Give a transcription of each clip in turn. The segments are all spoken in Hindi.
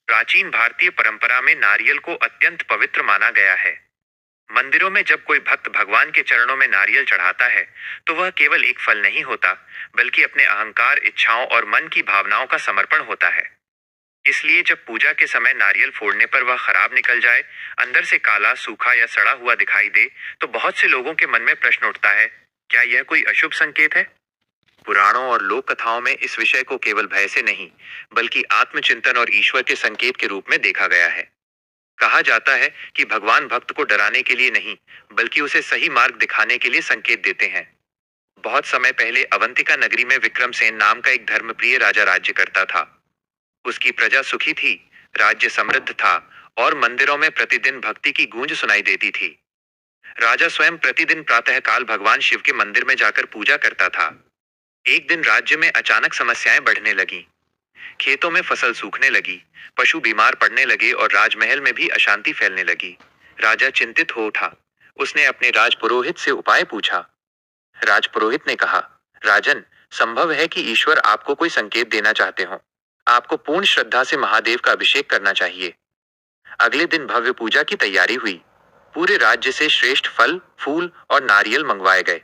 प्राचीन भारतीय परंपरा में नारियल को अत्यंत पवित्र माना गया है। मंदिरों में जब कोई भक्त भगवान के चरणों में नारियल चढ़ाता है, तो वह केवल एक फल नहीं होता, बल्कि अपने अहंकार, इच्छाओं और मन की भावनाओं का समर्पण होता है। इसलिए जब पूजा के समय नारियल फोड़ने पर वह खराब निकल जाए, अंदर से काला, सूखा या सड़ा हुआ दिखाई दे, तो बहुत से लोगों के मन में प्रश्न उठता है, क्या यह कोई अशुभ संकेत है? पुराणों और लोक कथाओं में इस विषय को केवल भय से नहीं, बल्कि आत्मचिंतन और ईश्वर के संकेत के रूप में देखा गया है। कहा जाता है कि भगवान भक्त को डराने के लिए नहीं, बल्कि उसे सही मार्ग दिखाने के लिए संकेत देते हैं। बहुत समय पहले अवंतिका नगरी में विक्रमसेन नाम का एक धर्मप्रिय राजा राज्य करता था। उसकी प्रजा सुखी थी, राज्य समृद्ध था और मंदिरों में प्रतिदिन भक्ति की गूंज सुनाई देती थी। राजा स्वयं प्रतिदिन प्रातःकाल भगवान शिव के मंदिर में जाकर पूजा करता था। एक दिन राज्य में अचानक समस्याएं बढ़ने लगीं। खेतों में फसल सूखने लगी, पशु बीमार पड़ने लगे और राजमहल में भी अशांति फैलने लगी। राजा चिंतित हो उठा। उसने अपने राजपुरोहित से उपाय पूछा। राजपुरोहित ने कहा, राजन, संभव है कि ईश्वर आपको कोई संकेत देना चाहते हो। आपको पूर्ण श्रद्धा से महादेव का अभिषेक करना चाहिए। अगले दिन भव्य पूजा की तैयारी हुई। पूरे राज्य से श्रेष्ठ फल, फूल और नारियल मंगवाए गए।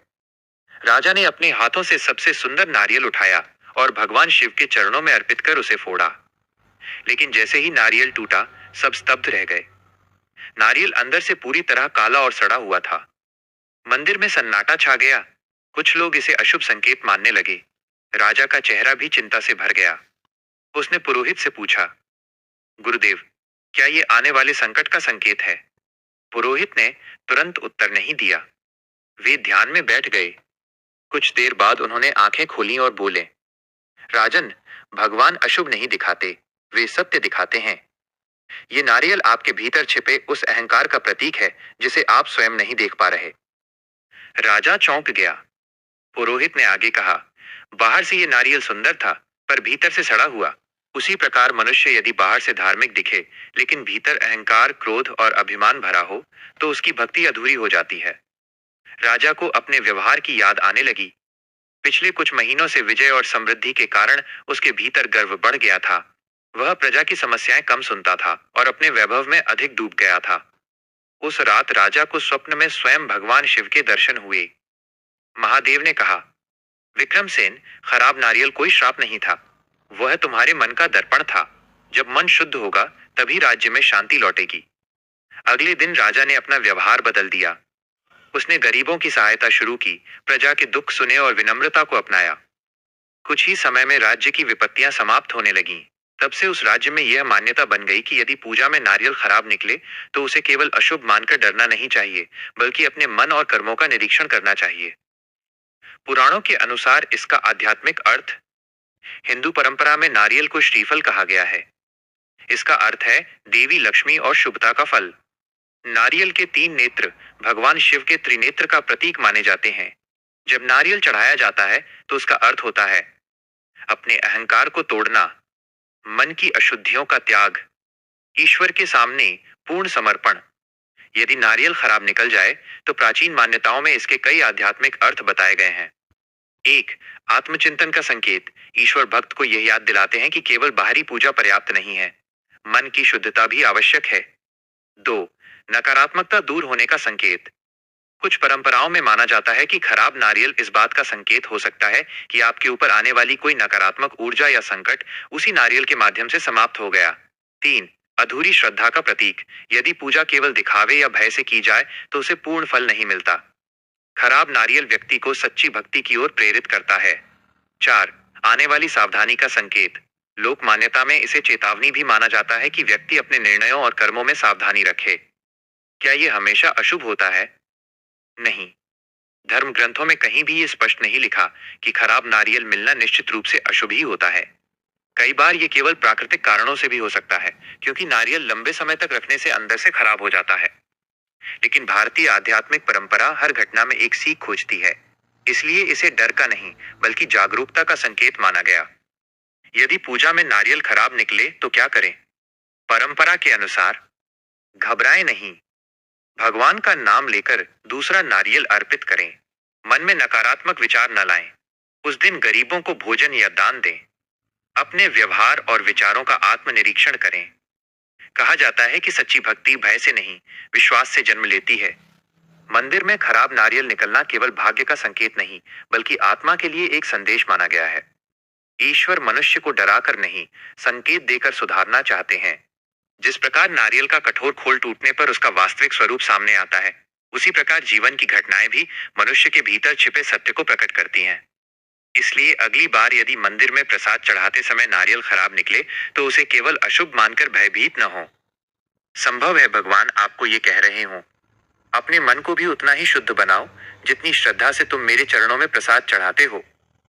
राजा ने अपने हाथों से सबसे सुंदर नारियल उठाया और भगवान शिव के चरणों में अर्पित कर उसे फोड़ा। लेकिन जैसे ही नारियल टूटा, सब स्तब्ध रह गए। नारियल अंदर से पूरी तरह काला और सड़ा हुआ था। मंदिर में सन्नाटा छा गया। कुछ लोग इसे अशुभ संकेत मानने लगे। राजा का चेहरा भी चिंता से भर गया। उसने पुरोहित से पूछा, गुरुदेव, क्या ये आने वाले संकट का संकेत है? पुरोहित ने तुरंत उत्तर नहीं दिया। वे ध्यान में बैठ गए। कुछ देर बाद उन्होंने आंखें खोली और बोले, राजन, भगवान अशुभ नहीं दिखाते, वे सत्य दिखाते हैं। ये नारियल आपके भीतर छिपे उस अहंकार का प्रतीक है जिसे आप स्वयं नहीं देख पा रहे। राजा चौंक गया। पुरोहित ने आगे कहा, बाहर से ये नारियल सुंदर था, पर भीतर से सड़ा हुआ। उसी प्रकार मनुष्य यदि बाहर से धार्मिक दिखे, लेकिन भीतर अहंकार, क्रोध और अभिमान भरा हो, तो उसकी भक्ति अधूरी हो जाती है। राजा को अपने व्यवहार की याद आने लगी। पिछले कुछ महीनों से विजय और समृद्धि के कारण उसके भीतर गर्व बढ़ गया था। वह प्रजा की समस्याएं कम सुनता था और अपने वैभव में अधिक डूब गया था। उस रात राजा को स्वप्न में स्वयं भगवान शिव के दर्शन हुए। महादेव ने कहा, विक्रमसेन, खराब नारियल कोई श्राप नहीं था, वह तुम्हारे मन का दर्पण था। जब मन शुद्ध होगा, तभी राज्य में शांति लौटेगी। अगले दिन राजा ने अपना व्यवहार बदल दिया। उसने गरीबों की सहायता शुरू की, प्रजा के दुख सुने और विनम्रता को अपनाया। कुछ ही समय में राज्य की विपत्तियां समाप्त होने लगीं। तब से उस राज्य में यह मान्यता बन गई कि यदि पूजा में नारियल खराब निकले, तो उसे केवल अशुभ मानकर डरना नहीं चाहिए, बल्कि अपने मन और कर्मों का निरीक्षण करना चाहिए। पुराणों के अनुसार इसका आध्यात्मिक अर्थ, हिंदू परंपरा में नारियल को श्रीफल कहा गया है। इसका अर्थ है देवी लक्ष्मी और शुभता का फल। नारियल के 3 नेत्र भगवान शिव के त्रिनेत्र का प्रतीक माने जाते हैं। जब नारियल चढ़ाया जाता है, तो उसका अर्थ होता है अपने अहंकार को तोड़ना, मन की अशुद्धियों का त्याग, ईश्वर के सामने पूर्ण समर्पण। यदि नारियल खराब निकल जाए, तो प्राचीन मान्यताओं में इसके कई आध्यात्मिक अर्थ बताए गए हैं। 1. आत्मचिंतन का संकेत। ईश्वर भक्त को यह याद दिलाते हैं कि केवल बाहरी पूजा पर्याप्त नहीं है, मन की शुद्धता भी आवश्यक है। 2. नकारात्मकता दूर होने का संकेत। कुछ परंपराओं में माना जाता है कि खराब नारियल इस बात का संकेत हो सकता है कि आपके ऊपर आने वाली कोई नकारात्मक ऊर्जा या संकट उसी नारियल के माध्यम से समाप्त हो गया। 3. अधूरी श्रद्धा का प्रतीक। यदि पूजा केवल दिखावे या भय से की जाए, तो उसे पूर्ण फल नहीं मिलता। खराब नारियल व्यक्ति को सच्ची भक्ति की ओर प्रेरित करता है। 4. आने वाली सावधानी का संकेत। लोक मान्यता में इसे चेतावनी भी माना जाता है कि व्यक्ति अपने निर्णयों और कर्मों में सावधानी रखे। क्या यह हमेशा अशुभ होता है? नहीं। धर्म ग्रंथों में कहीं भी ये स्पष्ट नहीं लिखा कि खराब नारियल मिलना निश्चित रूप से अशुभ ही होता है। कई बार ये केवल प्राकृतिक कारणों से भी हो सकता है, क्योंकि नारियल लंबे समय तक रखने से अंदर से खराब हो जाता है। लेकिन भारतीय आध्यात्मिक परंपरा हर घटना में एक सीख खोजती है। इसलिए इसे डर का नहीं, बल्कि जागरूकता का संकेत माना गया। यदि पूजा में नारियल खराब निकले, तो क्या करें? परंपरा के अनुसार, घबराएं नहीं। भगवान का नाम लेकर दूसरा नारियल अर्पित करें। मन में नकारात्मक विचार न लाएं। उस दिन गरीबों को भोजन या दान दें। अपने व्यवहार और विचारों का आत्मनिरीक्षण करें। कहा जाता है कि सच्ची भक्ति भय से नहीं, विश्वास से जन्म लेती है। मंदिर में खराब नारियल निकलना केवल भाग्य का संकेत नहीं, बल्कि आत्मा के लिए एक संदेश माना गया है। ईश्वर मनुष्य को डराकर नहीं, संकेत देकर सुधारना चाहते हैं। जिस प्रकार नारियल का कठोर खोल टूटने पर उसका वास्तविक स्वरूप सामने आता है, उसी प्रकार जीवन की घटनाएं भी मनुष्य के भीतर छिपे सत्य को प्रकट करती हैं। इसलिए अगली बार यदि मंदिर में प्रसाद चढ़ाते समय नारियल खराब निकले, तो उसे केवल अशुभ मानकर भयभीत न हो। संभव है भगवान आपको ये कह रहे हों, अपने मन को भी उतना ही शुद्ध बनाओ जितनी श्रद्धा से तुम मेरे चरणों में प्रसाद चढ़ाते हो।